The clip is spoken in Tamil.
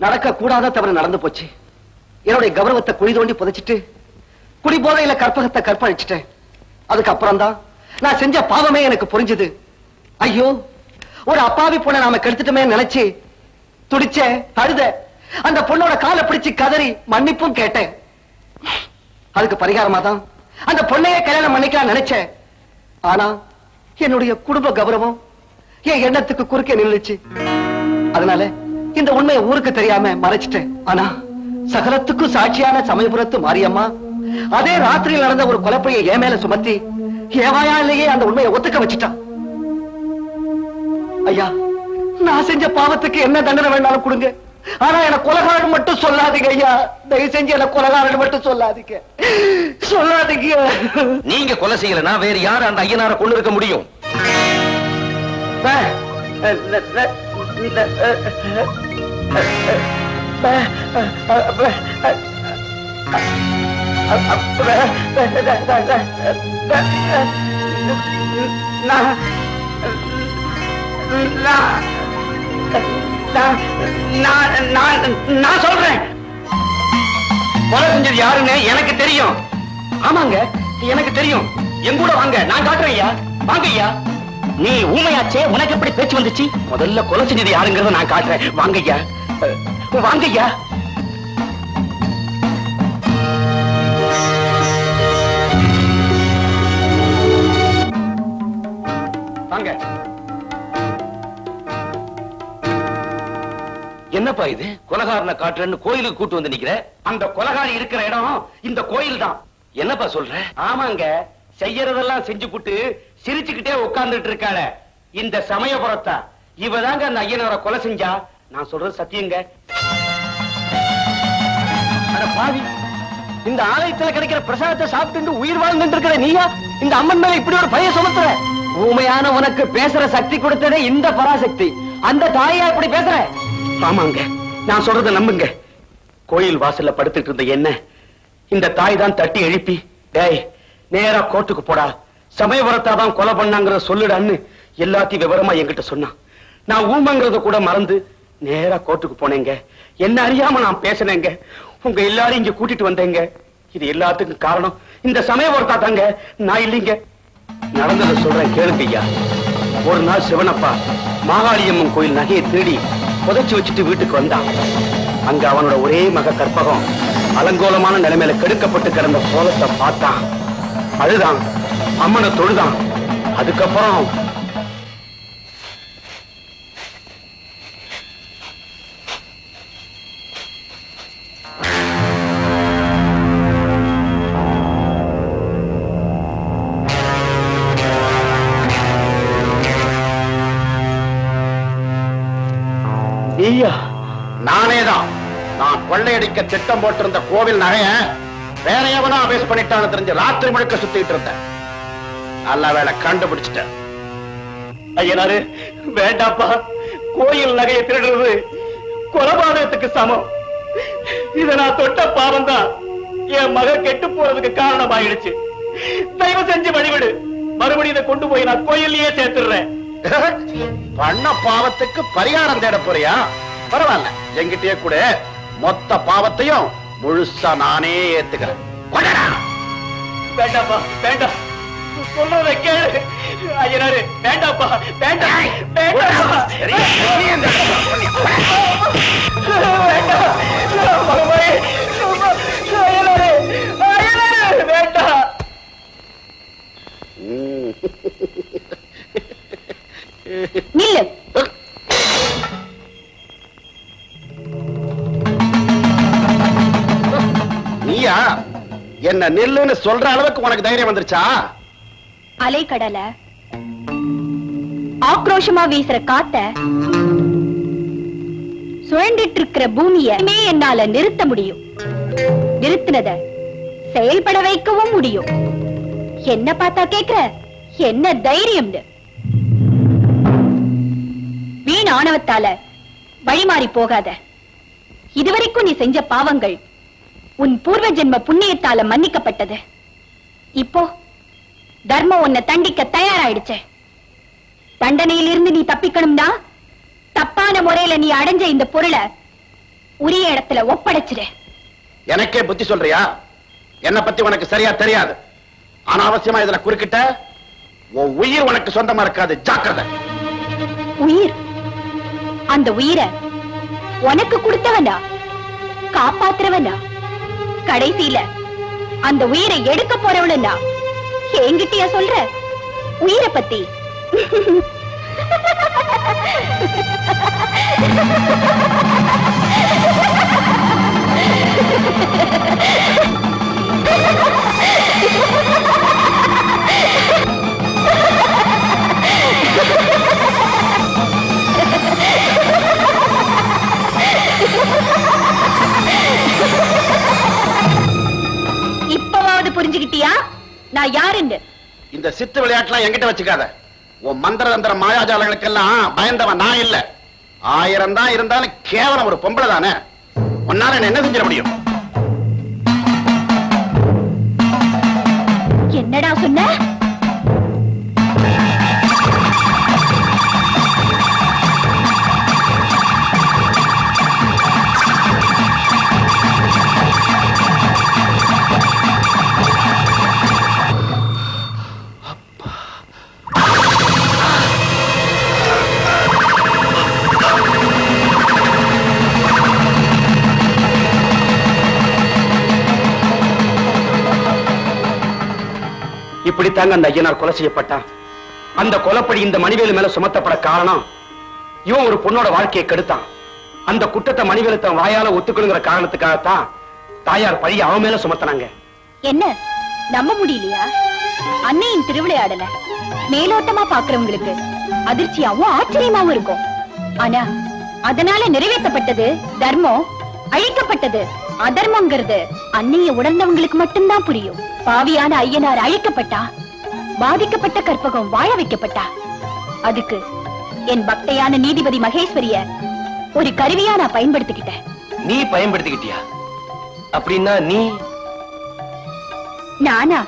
நடக்க கூடாத தவறு நடந்து போச்சு. என்னுடைய கௌரவத்தை குழி தோண்டி புதைச்சிட்டு குடி போதையில கற்பகத்தை கற்பழிச்சிட்டேன். அதுக்கப்புறம் தான் நான் செஞ்ச பாவமே எனக்கு புரிஞ்சுது. ஐயோ, ஒரு அப்பாவி பொண்ணை நாம கெடுத்துட்டுமே நினைச்சு துடிச்ச அழுத. அந்த பொண்ணோட காலை பிடிச்சு கதறி மன்னிப்பும் கேட்டேன். அதுக்கு பரிகாரமா தான் அந்த பொண்ணையே கல்யாணம் பண்ணிக்கலாம் நினைச்சேன். ஆனா என்னுடைய குடும்ப கௌரவம் என் எண்ணத்துக்கு குறுக்கே நின்றுச்சு. அதனால இந்த உண்மையை ஊருக்கு தெரியாம மறைச்சிட்டேன். ஆனா சகலத்துக்கும் சாட்சியான சமயபுரத்து மாரியம்மா அதே ராத்திரியில் நடந்த ஒரு கொலைப்பையை என் மேல சுமத்தி ஏவாயாலேயே அந்த உண்மையை ஒத்துக்க வச்சுட்டான். ஐயா, நான் செஞ்ச பாவத்துக்கு என்ன தண்டனை வேணாலும் கொடுங்க. ஆனா என்ன கொலைகாரன் மட்டும் சொல்லாதீங்க ஐயா. தயவு செஞ்சு என்ன கொலைகாரன் மட்டும் சொல்லாதீங்க. நீங்க கொலை செய்யலனா வேற யார் அந்த ஐயனார கொண்டு இருக்க முடியும்? நான் சொல்றேன், கொலை செஞ்சது யாருன்னு எனக்கு தெரியும். ஆமாங்க, எனக்கு தெரியும். என் கூட வாங்க, நான் காட்டுறேன் ஐயா. வாங்க ஐயா. நீ ஊமையாச்சே, உனக்கு எப்படி பேச்சு வந்துச்சு? முதல்ல கொலை செஞ்சது யாருங்கிறத நான் காட்டுறேன். வாங்க ஐயா, வாங்க ஐயா. வாங்க. என்னப்பா இது? கொலகாரனை காட்டுறேன்னு கோயிலுக்கு கூட்டு வந்து நிக்கிற? அந்த கொலகாரி இருக்கிற இடம் இந்த கோயில் தான். என்னப்பா சொல்ற? ஆமாங்க, செய்யறதெல்லாம் செஞ்சு புட்டு சிரிச்சுக்கிட்டே உட்கார்ந்துட்டு இருக்காள இந்த சமயபுரத்தா. இவதாங்க அந்த ஐயனாரை கொலை செஞ்சா. நான் சொல்றது சத்தியங்க. அட பாவி, இந்த ஆலயத்துல கிடைக்கிற பிரசாதத்தை சாப்பிட்டு உயிர் வாழ்ந்துட்டு இருக்கிற நீயா இந்த அம்மன் மேல இப்படி ஒரு பைய சுமத்துற? ஊமையான உனக்கு பேசுற சக்தி கொடுத்ததே இந்த பராசக்தி. அந்த தாயா இப்படி பேசுற? ஆமாங்க, நான் சொல்றத நம்புங்க. கோயில் வாசல்ல படுத்துட்டு இருந்த என்ன இந்த தாய் தான் தட்டி எழுப்பி, டேய் நேரா கோர்ட்டுக்கு போடா, சமயபுரத்தாதான் கொலை பண்ணாங்கிறத சொல்லுடான்னு எல்லாத்தையும் விவரமா என்கிட்ட சொன்னான். நான் ஊமங்கிறத கூட மறந்து நேரா கோர்ட்டுக்கு போனேங்க. என்ன அறியாம நான் பேசினேங்க. உங்க எல்லாரும் இங்க கூட்டிட்டு வந்தேங்க. இது எல்லாத்துக்கும் காரணம் இந்த சமயபுரத்தா தாங்க, நான் இல்லைங்க. நடந்ததை சொல்றேன் கேளுங்க ஐயா. ஒரு நாள் சிவனப்பா மாகாளியம்மன் கோயில் நகையை தேடி புதைச்சு வச்சுட்டு வீட்டுக்கு வந்தான். அங்க அவனோட ஒரே மக கற்பகம் அலங்கோலமான நிலைமையில கெடுக்கப்பட்டு கிடந்த கோலத்தை பார்த்தான். அழுதான், அம்மனை தொழுதான். அதுக்கப்புறம் நானேதான் நான் கொள்ளையடிக்க திட்டம் போட்டிருந்த கோவில் நகைய வேற எவனோ அபேஸ் பண்ணிட்டான்னு தெரிஞ்சு ராத்திரி முழுக்க சுத்திட்டு இருந்தேன். நல்ல வேலை கண்டுபிடிச்சிட்டேன். ஐயனாரு வேண்டாப்பா, கோயில் நகையை திருடுறது கொலபாதகத்துக்கு சமம். இத நான் தொட்ட பாவம் தான் என் மக கெட்டு போறதுக்கு காரணமாயிடுச்சு. தயவு செஞ்சு வழிவிடு. மறுபடியும் இதை கொண்டு போய் நான் கோயிலையே சேர்த்துடுறேன். பண்ண பாவத்துக்கு பரிகாரம் தேட போறியா? பரவாயில்ல, என்கிட்டயே கூட மொத்த பாவத்தையும் முழுசா நானே ஏத்துக்கிறேன். வேண்டாப்பா, வேண்டாம், சொல்றத கேளு ஐயனாரு. வேண்டாப்பா, வேண்டாம், வேண்டாம், வேண்டாம். நில்லு. நீயா என்ன நில்லுன்னு சொல்ற அளவுக்கு உனக்கு தைரியம் வந்துருச்சா? அலைக்கடல ஆக்ரோஷமா வீசுற காத்த, சுழண்டிட்டு இருக்கிற பூமியை என்னால நிறுத்த முடியும். நிறுத்தினத செயல்பட வைக்கவும் முடியும். என்ன பார்த்தா கேக்குற? என்ன தைரியம்? வீண் ஆணவத்தால வழிமாறி போகாத. இதுவரைக்கும் நீ செஞ்ச பாவங்கள் உன் பூர்வ ஜென்ம புண்ணியத்தால மன்னிக்கப்பட்டது. இப்போ தர்மம் உன்னை தண்டிக்க தயாராயிடுச்சு. தண்டனையிலிருந்து நீ தப்பிக்கணும்னா தப்பான முறையில நீ அடைஞ்ச இந்த பொருளை உரிய இடத்துல ஒப்படைச்சிரு. எனக்கே புத்தி சொல்றியா? என்ன பத்தி உனக்கு சரியா தெரியாது. அனாவசியமா இதுல குறுக்கிட்ட உன் உயிர் உனக்கு சொந்தமா இருக்காது. ஜாக்கிரதை. உயிர்? அந்த உயிரை உனக்கு கொடுத்தவனா, காப்பாத்துறவனா, கடைசியில அந்த உயிரை எடுக்க போறவனா என்கிட்டயா சொல்ற? உயிரை பத்தி இப்பவாவது புரிஞ்சுக்கிட்டியா நான் யாருன்னு? இந்த சித்து விளையாட்டுலாம் என்கிட்ட வச்சுக்காத. உன் மந்திர தந்திர மாயாஜாலங்களுக்கெல்லாம் பயந்தவன் நான் இல்ல. 1000 தான் இருந்தாலும் கேவலம் ஒரு பொம்பளை தானே. உன்னால என்ன செஞ்சிட முடியும்? என்னடா சொன்ன? இப்படித்தாங்க அந்த ஐயனார் கொலை செய்யப்பட்டான். அந்த கொலைப்படி இந்த மணிவேலு மேல சுமத்தப்பட காரணம் இவன் ஒரு பொண்ணோட வாழ்க்கையை கெடுத்தான். அந்த குற்றத்தை மணிவேலு தன் வாயால ஒத்துக்கணுங்கிற காரணத்துக்காகத்தான் தாயார் பழி அவன் மேல சுமத்தினாங்க. என்ன நம்ப முடியலையா? அன்னையின் திருவிளையாடல மேலோட்டமா பாக்குறவங்களுக்கு அதிர்ச்சியாவும் ஆச்சரியமாவும் இருக்கும். ஆனா அதனால நிறைவேற்றப்பட்டது தர்மம், அழிக்கப்பட்டது அதர்மங்கிறது அன்னைய உணர்ந்தவங்களுக்கு மட்டும்தான் புரியும். பாவியான ஐயனார் அழிக்கப்பட்டா, பாதிக்கப்பட்ட கற்பகம் வாழ வைக்கப்பட்டா. அதுக்கு என் பக்தையான நீதிபதி மகேஸ்வரிய ஒரு கருவியா நான் பயன்படுத்திக்கிட்டேன். நீ பயன்படுத்திக்கிட்டியா? அப்படின்னா நீ நானா?